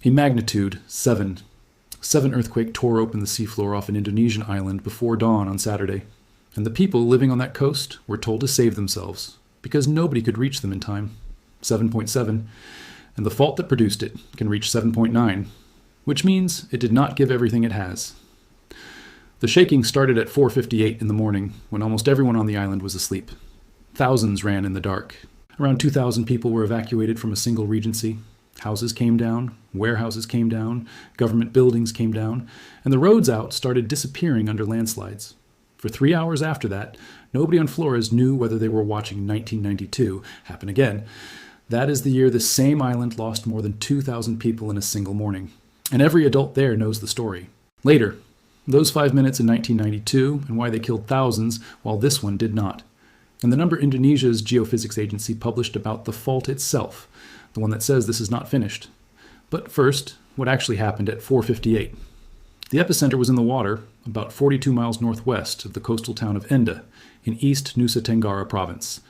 A magnitude 7 earthquake tore open the seafloor off an Indonesian island before dawn on Saturday, and the people living on that coast were told to save themselves because nobody could reach them in time. 7.7, and the fault that produced it can reach 7.9, which means it did not give everything it has. The shaking started at 4:58 in the morning when almost everyone on the island was asleep. Thousands ran in the dark. Around 2,000 people were evacuated from a single regency. Houses came down, warehouses came down, government buildings came down, and the roads out started disappearing under landslides. For 3 hours after that, nobody on Flores knew whether they were watching 1992 happen again. That is the year this same island lost more than 2,000 people in a single morning. And every adult there knows the story. Later, those 5 minutes in 1992 and why they killed thousands while this one did not. And the number Indonesia's geophysics agency published about the fault itself, the one that says this is not finished. But first, what actually happened at 4:58. The epicenter was in the water, about 42 miles northwest of the coastal town of Ende, in East Nusa Tenggara province.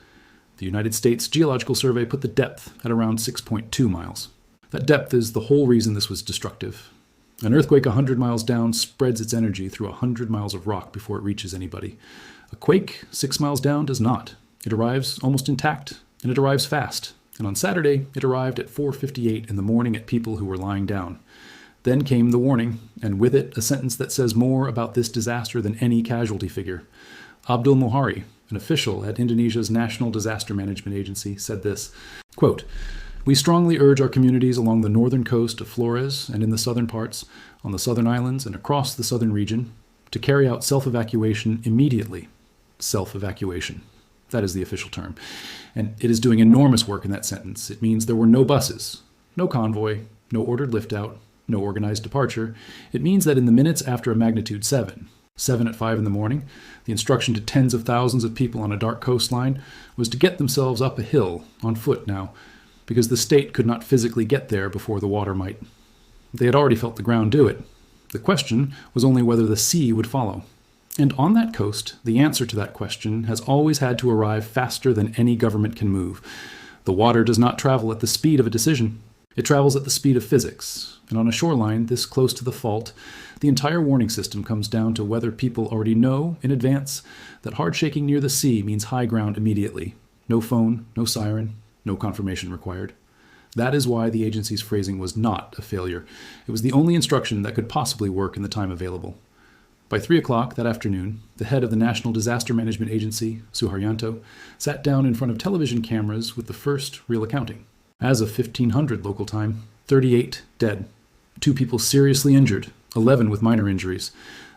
The United States Geological Survey put the depth at around 6.2 miles. That depth is the whole reason this was destructive. An earthquake 100 miles down spreads its energy through 100 miles of rock before it reaches anybody. A quake 6 miles down does not. It arrives almost intact, and it arrives fast. And on Saturday, it arrived at 4:58 in the morning at people who were lying down. Then came the warning, and with it a sentence that says more about this disaster than any casualty figure. Abdul Mohari, an official at Indonesia's National Disaster Management Agency, said this, quote, "We strongly urge our communities along the northern coast of Flores and in the southern parts, on the southern islands and across the southern region, to carry out self-evacuation immediately." Self-evacuation. That is the official term. And it is doing enormous work in that sentence. It means there were no buses, no convoy, no ordered lift-out, no organized departure. It means that in the minutes after a magnitude 7 at 5 in the morning, the instruction to tens of thousands of people on a dark coastline was to get themselves up a hill, on foot now, because the state could not physically get there before the water might. They had already felt the ground do it. The question was only whether the sea would follow. And on that coast, the answer to that question has always had to arrive faster than any government can move. The water does not travel at the speed of a decision. It travels at the speed of physics. And on a shoreline this close to the fault, the entire warning system comes down to whether people already know in advance that hard shaking near the sea means high ground immediately. No phone, no siren, no confirmation required. That is why the agency's phrasing was not a failure. It was the only instruction that could possibly work in the time available. By 3 o'clock that afternoon, the head of the National Disaster Management Agency, Suharyanto, sat down in front of television cameras with the first real accounting. As of 1500 local time, 38 dead, 2 people seriously injured, 11 with minor injuries.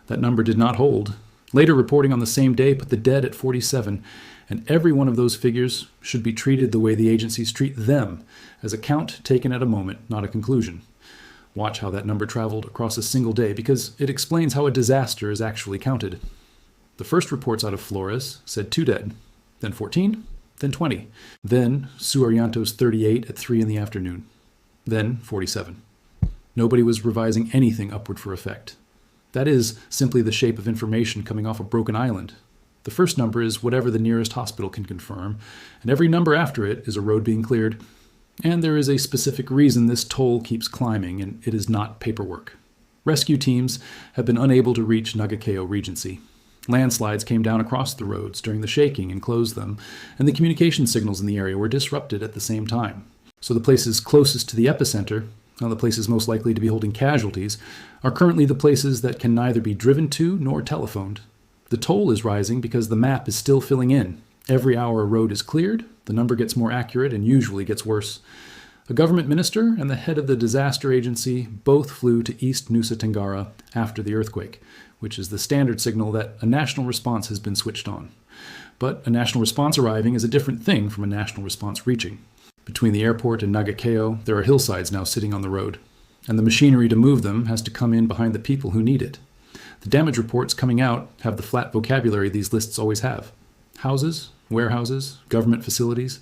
That number did not hold. Later reporting on the same day put the dead at 47, and every one of those figures should be treated the way the agencies treat them, as a count taken at a moment, not a conclusion. Watch how that number traveled across a single day, because it explains how a disaster is actually counted. The first reports out of Flores said 2 dead, then 14, then 20, then Suharyanto's 38 at 3 in the afternoon, then 47. Nobody was revising anything upward for effect. That is simply the shape of information coming off a broken island. The first number is whatever the nearest hospital can confirm, and every number after it is a road being cleared. And there is a specific reason this toll keeps climbing, and it is not paperwork. Rescue teams have been unable to reach Nagekeo Regency. Landslides came down across the roads during the shaking and closed them, and the communication signals in the area were disrupted at the same time. So the places closest to the epicenter, and the places most likely to be holding casualties, are currently the places that can neither be driven to nor telephoned. The toll is rising because the map is still filling in. Every hour a road is cleared, the number gets more accurate and usually gets worse. A government minister and the head of the disaster agency both flew to East Nusa Tenggara after the earthquake, which is the standard signal that a national response has been switched on. But a national response arriving is a different thing from a national response reaching. Between the airport and Nagekeo, there are hillsides now sitting on the road, and the machinery to move them has to come in behind the people who need it. The damage reports coming out have the flat vocabulary these lists always have. Houses, warehouses, government facilities.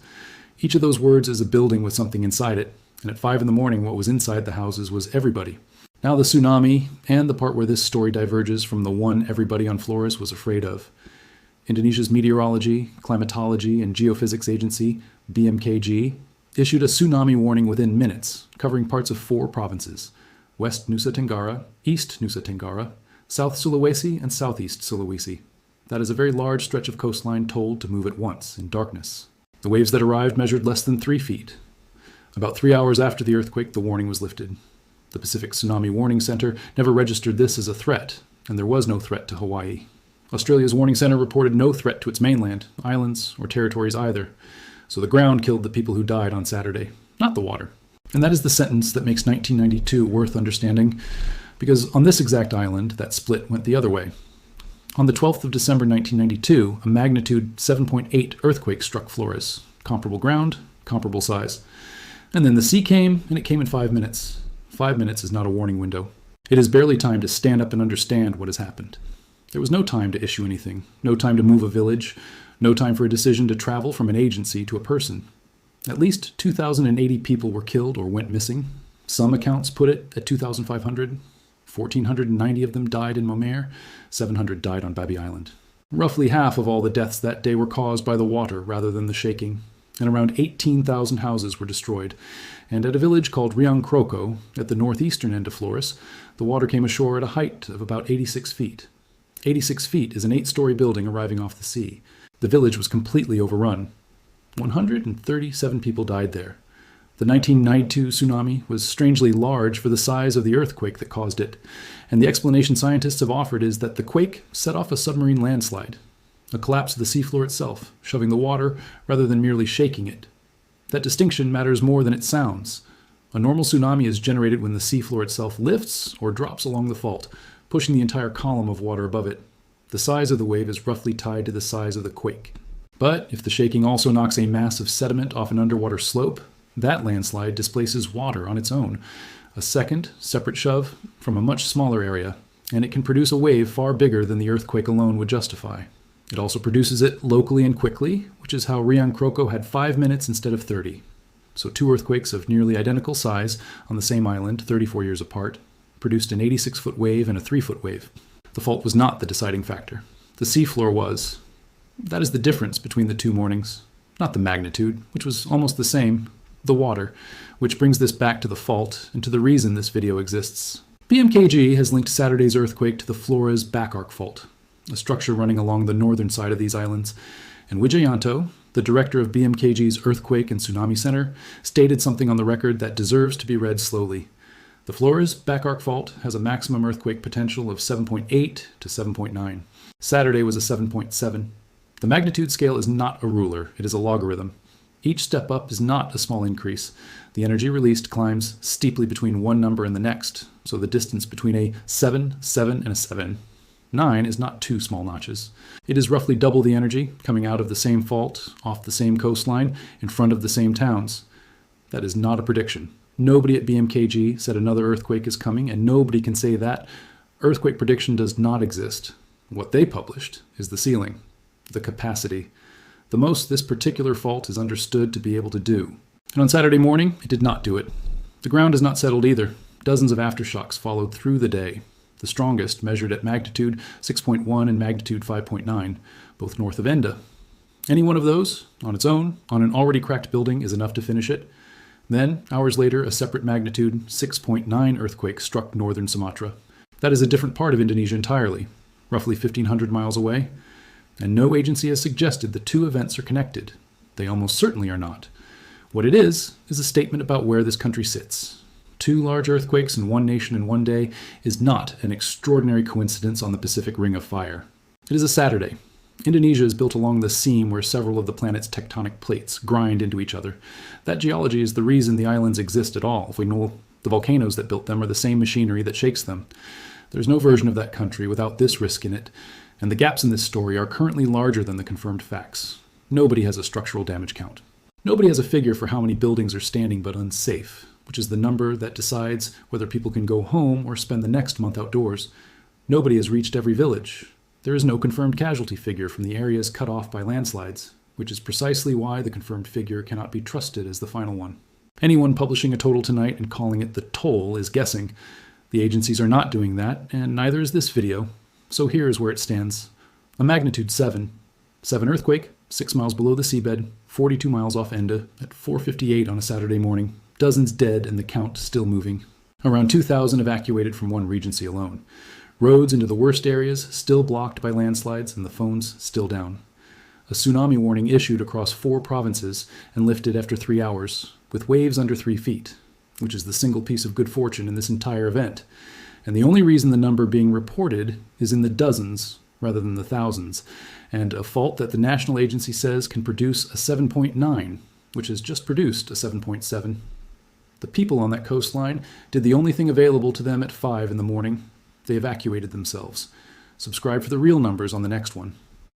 Each of those words is a building with something inside it, and at 5 in the morning what was inside the houses was everybody. Now the tsunami, and the part where this story diverges from the one everybody on Flores was afraid of. Indonesia's Meteorology, Climatology, and Geophysics Agency, BMKG, issued a tsunami warning within minutes, covering parts of 4 provinces: West Nusa Tenggara, East Nusa Tenggara, South Sulawesi, and Southeast Sulawesi. That is a very large stretch of coastline told to move at once, in darkness. The waves that arrived measured less than 3 feet. About 3 hours after the earthquake, the warning was lifted. The Pacific Tsunami Warning Center never registered this as a threat, and there was no threat to Hawaii. Australia's warning center reported no threat to its mainland, islands, or territories either. So the ground killed the people who died on Saturday, not the water. And that is the sentence that makes 1992 worth understanding, because on this exact island, that split went the other way. On the 12th of December 1992, a magnitude 7.8 earthquake struck Flores. Comparable ground, comparable size. And then the sea came, and it came in 5 minutes. 5 minutes is not a warning window. It is barely time to stand up and understand what has happened. There was no time to issue anything, no time to move a village, no time for a decision to travel from an agency to a person. At least 2,080 people were killed or went missing. Some accounts put it at 2,500. 1,490 of them died in Momare. 700 died on Babi Island. Roughly half of all the deaths that day were caused by the water rather than the shaking, and around 18,000 houses were destroyed. And at a village called Riang-Kroko, at the northeastern end of Flores, the water came ashore at a height of about 86 feet. 86 feet is an 8-story building arriving off the sea. The village was completely overrun. 137 people died there. The 1992 tsunami was strangely large for the size of the earthquake that caused it, and the explanation scientists have offered is that the quake set off a submarine landslide, a collapse of the seafloor itself, shoving the water rather than merely shaking it. That distinction matters more than it sounds. A normal tsunami is generated when the seafloor itself lifts or drops along the fault, pushing the entire column of water above it. The size of the wave is roughly tied to the size of the quake. But if the shaking also knocks a mass of sediment off an underwater slope, that landslide displaces water on its own, a second, separate shove from a much smaller area, and it can produce a wave far bigger than the earthquake alone would justify. It also produces it locally and quickly, which is how Riang-Kroko had 5 minutes instead of 30. So 2 earthquakes of nearly identical size on the same island, 34 years apart, produced an 86-foot wave and a 3-foot wave. The fault was not the deciding factor. The seafloor was. That is the difference between the 2 mornings. Not the magnitude, which was almost the same, the water, which brings this back to the fault and to the reason this video exists. BMKG has linked Saturday's earthquake to the Flores back arc fault, a structure running along the northern side of these islands, and Suharyanto, the director of BMKG's Earthquake and Tsunami Center, stated something on the record that deserves to be read slowly. The Flores back arc fault has a maximum earthquake potential of 7.8 to 7.9. Saturday was a 7.7. The magnitude scale is not a ruler, it is a logarithm. Each step up is not a small increase. The energy released climbs steeply between one number and the next, so the distance between a 7, 7, and a 7, 9 is not 2 small notches. It is roughly double the energy coming out of the same fault, off the same coastline, in front of the same towns. That is not a prediction. Nobody at BMKG said another earthquake is coming, and nobody can say that. Earthquake prediction does not exist. What they published is the ceiling, the capacity, the most this particular fault is understood to be able to do. And on Saturday morning, it did not do it. The ground has not settled either. Dozens of aftershocks followed through the day. The strongest measured at magnitude 6.1 and magnitude 5.9, both north of Ende. Any one of those, on its own, on an already cracked building, is enough to finish it. Then, hours later, a separate magnitude 6.9 earthquake struck northern Sumatra. That is a different part of Indonesia entirely, roughly 1,500 miles away. And no agency has suggested the 2 events are connected. They almost certainly are not. What it is a statement about where this country sits. 2 large earthquakes in one nation in one day is not an extraordinary coincidence on the Pacific Ring of Fire. It is a Saturday. Indonesia is built along the seam where several of the planet's tectonic plates grind into each other. That geology is the reason the islands exist at all. If we know the volcanoes that built them are the same machinery that shakes them. There's no version of that country without this risk in it, and the gaps in this story are currently larger than the confirmed facts. Nobody has a structural damage count. Nobody has a figure for how many buildings are standing but unsafe, which is the number that decides whether people can go home or spend the next month outdoors. Nobody has reached every village. There is no confirmed casualty figure from the areas cut off by landslides, which is precisely why the confirmed figure cannot be trusted as the final one. Anyone publishing a total tonight and calling it the toll is guessing. The agencies are not doing that, and neither is this video. So here is where it stands. A magnitude 7. 7 earthquake, 6 miles below the seabed, 42 miles off Ende, at 4:58 on a Saturday morning. Dozens dead and the count still moving. Around 2,000 evacuated from one regency alone. Roads into the worst areas still blocked by landslides and the phones still down. A tsunami warning issued across 4 provinces and lifted after 3 hours, with waves under 3 feet, which is the single piece of good fortune in this entire event. And the only reason the number being reported is in the dozens rather than the thousands, and a fault that the national agency says can produce a 7.9, which has just produced a 7.7. The people on that coastline did the only thing available to them at 5 in the morning. They evacuated themselves. Subscribe for the real numbers on the next one.